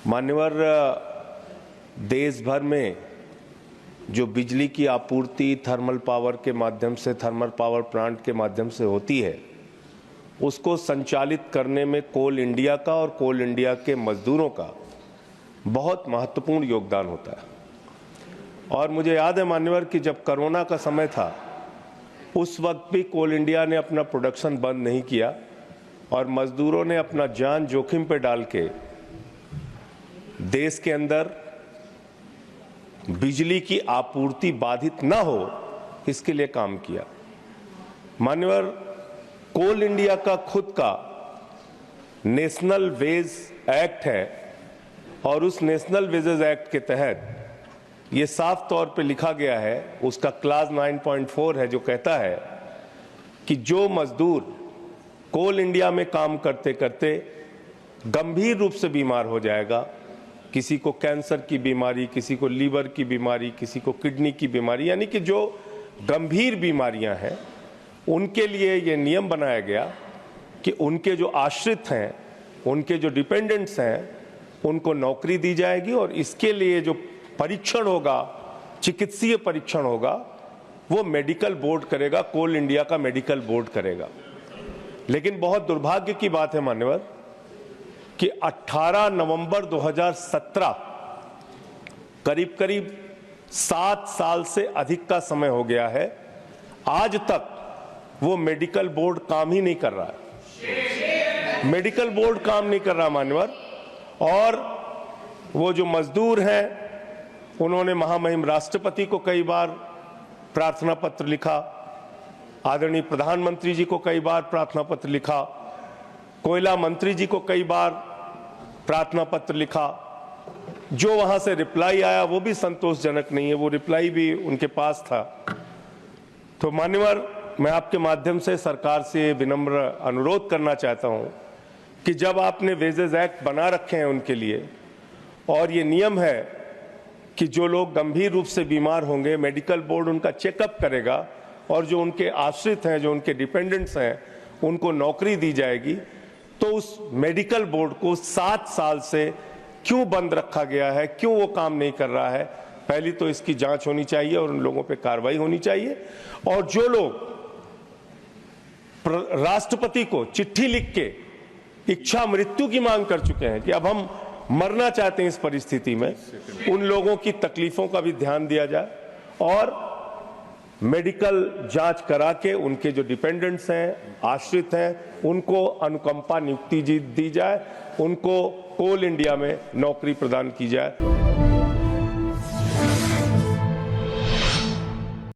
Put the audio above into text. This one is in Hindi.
मान्यवर, देश भर में जो बिजली की आपूर्ति थर्मल पावर के माध्यम से, थर्मल पावर प्लांट के माध्यम से होती है, उसको संचालित करने में कोल इंडिया का और कोल इंडिया के मजदूरों का बहुत महत्वपूर्ण योगदान होता है। और मुझे याद है मान्यवर कि जब कोरोना का समय था, उस वक्त भी कोल इंडिया ने अपना प्रोडक्शन बंद नहीं किया और मजदूरों ने अपना जान जोखिम पे डाल के देश के अंदर बिजली की आपूर्ति बाधित न हो, इसके लिए काम किया। मान्यवर, कोल इंडिया का खुद का नेशनल वेज एक्ट है और उस नेशनल वेजेस एक्ट के तहत ये साफ तौर पे लिखा गया है, उसका क्लास 9.4 है, जो कहता है कि जो मजदूर कोल इंडिया में काम करते करते गंभीर रूप से बीमार हो जाएगा, किसी को कैंसर की बीमारी, किसी को लीवर की बीमारी, किसी को किडनी की बीमारी, यानी कि जो गंभीर बीमारियां हैं, उनके लिए ये नियम बनाया गया कि उनके जो आश्रित हैं, उनके जो डिपेंडेंट्स हैं, उनको नौकरी दी जाएगी और इसके लिए जो परीक्षण होगा, चिकित्सीय परीक्षण होगा, वो मेडिकल बोर्ड करेगा, कोल इंडिया का मेडिकल बोर्ड करेगा। लेकिन बहुत दुर्भाग्य की बात है मान्यवर कि 18 नवंबर 2017, करीब करीब 7 साल से अधिक का समय हो गया है, आज तक वो मेडिकल बोर्ड काम ही नहीं कर रहा है। मेडिकल बोर्ड काम नहीं कर रहा मान्यवर। और वो जो मजदूर हैं, उन्होंने महामहिम राष्ट्रपति को कई बार प्रार्थना पत्र लिखा, आदरणीय प्रधानमंत्री जी को कई बार प्रार्थना पत्र लिखा, कोयला मंत्री जी को कई बार प्रार्थना पत्र लिखा। जो वहां से रिप्लाई आया वो भी संतोषजनक नहीं है, वो रिप्लाई भी उनके पास था। तो मान्यवर, मैं आपके माध्यम से सरकार से विनम्र अनुरोध करना चाहता हूं कि जब आपने वेजेस एक्ट बना रखे हैं उनके लिए, और ये नियम है कि जो लोग गंभीर रूप से बीमार होंगे, मेडिकल बोर्ड उनका चेकअप करेगा और जो उनके आश्रित हैं, जो उनके डिपेंडेंट्स हैं, उनको नौकरी दी जाएगी, तो उस मेडिकल बोर्ड को 7 साल से क्यों बंद रखा गया है, क्यों वो काम नहीं कर रहा है, पहली तो इसकी जांच होनी चाहिए और उन लोगों पे कार्रवाई होनी चाहिए। और जो लोग राष्ट्रपति को चिट्ठी लिख के इच्छा मृत्यु की मांग कर चुके हैं कि अब हम मरना चाहते हैं इस परिस्थिति में, उन लोगों की तकलीफों का भी ध्यान दिया जाए और मेडिकल जांच करा के उनके जो डिपेंडेंट्स हैं, आश्रित हैं, उनको अनुकंपा नियुक्ति दी जाए, उनको कोल इंडिया में नौकरी प्रदान की जाए।